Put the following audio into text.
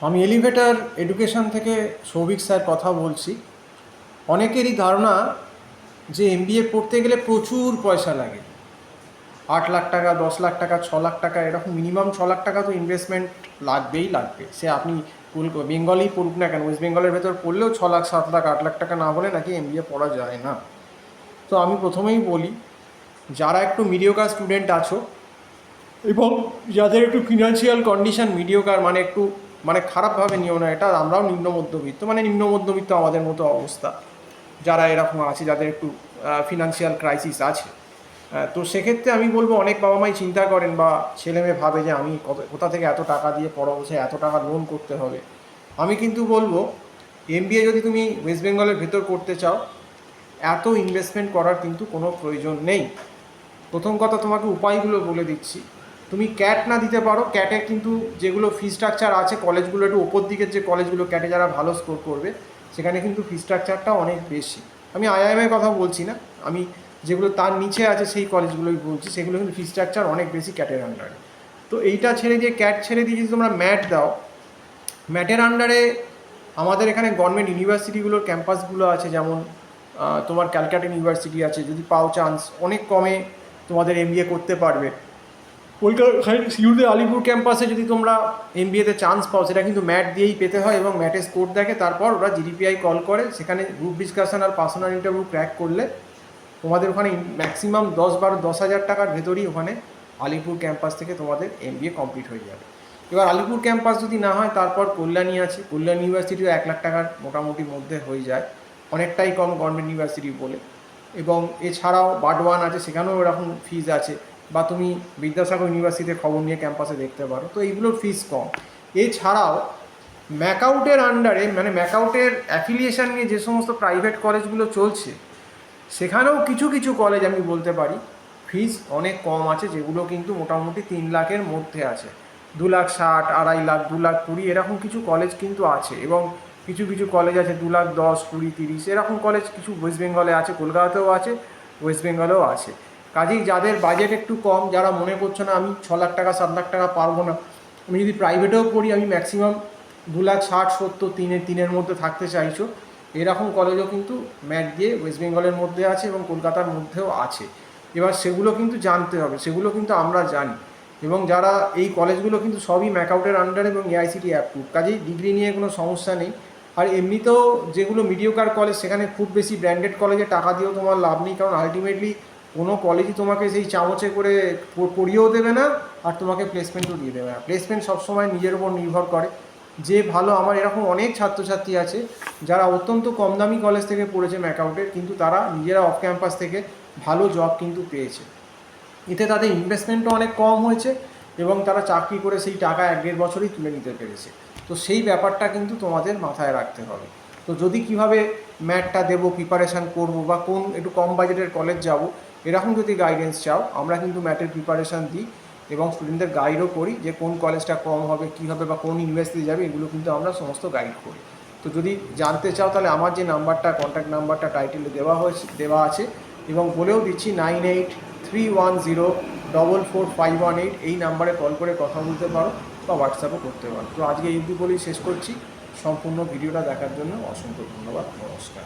আমি elevator education থেকে Souvik sir কথা বলছি। অনেকেরই ধারণা যে এমবিএ পড়তে গেলে প্রচুর পয়সা লাগে, 8 লাখ টাকা, 10 লাখ টাকা, 6 লাখ টাকা, এরকম মিনিমাম 6 লাখ টাকা তো ইনভেস্টমেন্ট লাগবেই লাগবে। সে আপনি বেঙ্গলেই পড়ুক না কেন, ওয়েস্ট বেঙ্গলের ভেতর পড়লেও 6 লাখ, 7 লাখ, 8 লাখ টাকা না হলে নাকি এমবিএ পড়া যায় না। তো আমি প্রথমেই বলি, যারা একটু মিডিওকার স্টুডেন্ট আছো এবং যাদের একটু ফিনান্সিয়াল কন্ডিশন মিডিওকার, মানে একটু খারাপভাবে নিও না এটা, আমরাও নিম্ন মধ্যবিত্ত, নিম্ন মধ্যবিত্ত আমাদের মতো অবস্থা, যারা এরকম আছে, যাদের একটু ফিনান্সিয়াল ক্রাইসিস আছে। তো সেক্ষেত্রে আমি বলবো, অনেক বাবা মাই চিন্তা করেন বা ছেলে মেয়ে ভাবে যে আমি কোথা থেকে এত টাকা দিয়ে পড়াবো, সে এত টাকা লোন করতে হবে। আমি কিন্তু বলবো, এমবিএ যদি তুমি ওয়েস্ট বেঙ্গলের ভেতর করতে চাও, এত ইনভেস্টমেন্ট করার কিন্তু কোনো প্রয়োজন নেই। প্রথম কথা, তোমাকে উপায়গুলো বলে দিচ্ছি। তুমি ক্যাট না দিতে পারো, ক্যাটে কিন্তু যেগুলো ফি স্ট্রাকচার আছে, কলেজগুলো একটু ওপর দিকের যে কলেজগুলো ক্যাটে যারা ভালো স্কোর করবে, সেখানে কিন্তু ফি স্ট্রাকচারটা অনেক বেশি। আমি আইআইএমের কথা বলছি না, আমি যেগুলো তার নিচে আছে সেই কলেজগুলোই বলছি, সেগুলো কিন্তু ফি স্ট্রাকচার অনেক বেশি ক্যাটের আন্ডারে। তো এইটা ছেড়ে দিয়ে, ক্যাট ছেড়ে দিয়ে যদি তোমরা ম্যাট দাও, ম্যাটের আন্ডারে আমাদের এখানে গভর্নমেন্ট ইউনিভার্সিটিগুলোর ক্যাম্পাসগুলো আছে, যেমন তোমার ক্যালকাটা ইউনিভার্সিটি আছে, যদি পাও চান্স অনেক কমে তোমাদের এমবিএ করতে পারবে। কলকাতা সিউড়ি আলিপুর ক্যাম্পাসে যদি তোমরা এমবিএতে চান্স পাও, সেটা কিন্তু ম্যাট দিয়েই পেতে হয় এবং ম্যাটে স্কোর দেখে, তারপর ওরা জিডিপিআই কল করে, সেখানে গ্রুপ ডিসকাশন আর পার্সোনাল ইন্টারভিউ ক্র্যাক করলে তোমাদের ওখানে ম্যাক্সিমাম 10-12-10 হাজার টাকার ভেতরেই ওখানে আলিপুর ক্যাম্পাস থেকে তোমাদের এমবিএ কমপ্লিট হয়ে যাবে। এবার আলিপুর ক্যাম্পাস যদি না হয়, তারপর কল্যাণী আছে, কল্যাণ ইউনিভার্সিটিও 1 লাখ টাকার মোটামুটি মধ্যে হয়ে যায়, অনেকটাই কম গভর্নমেন্ট ইউনিভার্সিটি বলে। এবং এছাড়াও বাডওয়ান আছে, সেখানেও এরকম ফিজ আছে, বা তুমি বিদ্যাসাগর ইউনিভার্সিটিতে খবর নিয়ে ক্যাম্পাসে দেখতে পারো, তো এইগুলোর ফিস কম। এছাড়াও ম্যাকআউটের আন্ডারে, ম্যাকআউটের অ্যাফিলিয়েশন নিয়ে যে সমস্ত প্রাইভেট কলেজগুলো চলছে, সেখানেও কিছু কিছু কলেজ আমি বলতে পারি ফিস অনেক কম আছে, যেগুলো কিন্তু মোটামুটি 3 লাখের মধ্যে আছে। 2,60,000, 2,50,000, 2,20,000 এরকম কিছু কলেজ কিন্তু আছে। এবং কিছু কিছু কলেজ আছে 2,10,000, 20,000, 30,000 এরকম কলেজ কিছু ওয়েস্ট বেঙ্গলে আছে, কলকাতাতেও আছে, ওয়েস্ট বেঙ্গলেও আছে। কাজেই যাদের বাজেট একটু কম, যারা মনে করছো না আমি 6 লাখ টাকা, 7 লাখ টাকা পারবো না, আমি যদি প্রাইভেটেও পড়ি আমি ম্যাক্সিমাম 2,60,000, 70,000, 3,000 মধ্যে থাকতে চাইছো, এরকম কলেজও কিন্তু ম্যাট দিয়ে ওয়েস্ট বেঙ্গলের মধ্যে আছে এবং কলকাতার মধ্যেও আছে। এবার সেগুলো কিন্তু জানতে হবে, সেগুলো কিন্তু আমরা জানি। এবং যারা এই কলেজগুলো কিন্তু সবই ম্যাকআউটের আন্ডার এবং এআইসিটি অ্যাপ্রুভ, কাজেই ডিগ্রি নিয়ে কোনো সমস্যা নেই। আর এমনিতেও যেগুলো মিডিওকার কলেজ, সেখানে খুব বেশি ব্র্যান্ডেড কলেজে টাকা দিয়েও তোমার লাভ নেই, কারণ আলটিমেটলি কোনো কলেজই তোমাকে সেই চামচে করে পড়িয়েও দেবে না, আর তোমাকে প্লেসমেন্টও দিয়ে দেবে না। প্লেসমেন্ট সবসময় নিজের উপর নির্ভর করে। যে ভালো, আমার এরকম অনেক ছাত্রছাত্রী আছে যারা অত্যন্ত কম দামি কলেজ থেকে পড়েছে ম্যাকআউটের, কিন্তু তারা নিজেরা অফ ক্যাম্পাস থেকে ভালো জব কিন্তু পেয়েছে। এতে তাদের ইনভেস্টমেন্টও অনেক কম হয়েছে এবং তারা চাকরি করে সেই টাকা 1-1.5 বছরই তুলে নিতে পেরেছে। তো সেই ব্যাপারটা কিন্তু তোমাদের মাথায় রাখতে হবে। তো যদি কিভাবে ম্যাটটা দেবো, প্রিপারেশান করব, বা কোন একটু কম বাজেটের কলেজ যাব, এরকম যদি গাইডেন্স চাও, আমরা কিন্তু ম্যাটের প্রিপারেশান দিই এবং স্টুডেন্টদের গাইডও করি যে কোন কলেজটা কম হবে, কী হবে, বা কোন ইউনিভার্সিটি যাবে, এগুলো কিন্তু আমরা সমস্ত গাইড করি। তো যদি জানতে চাও, তাহলে আমার যে নাম্বারটা, কন্ট্যাক্ট নাম্বারটা টাইটেলে দেওয়া আছে, এবং বলেও দিচ্ছি 9831044518, এই নাম্বারে কল করে কথা বলতে পারো বা হোয়াটসঅ্যাপও করতে পারো। তো আজকে এই অবধি বলেই শেষ করছি। সম্পূর্ণ ভিডিওটা দেখার জন্য অসংখ্য ধন্যবাদ। নমস্কার।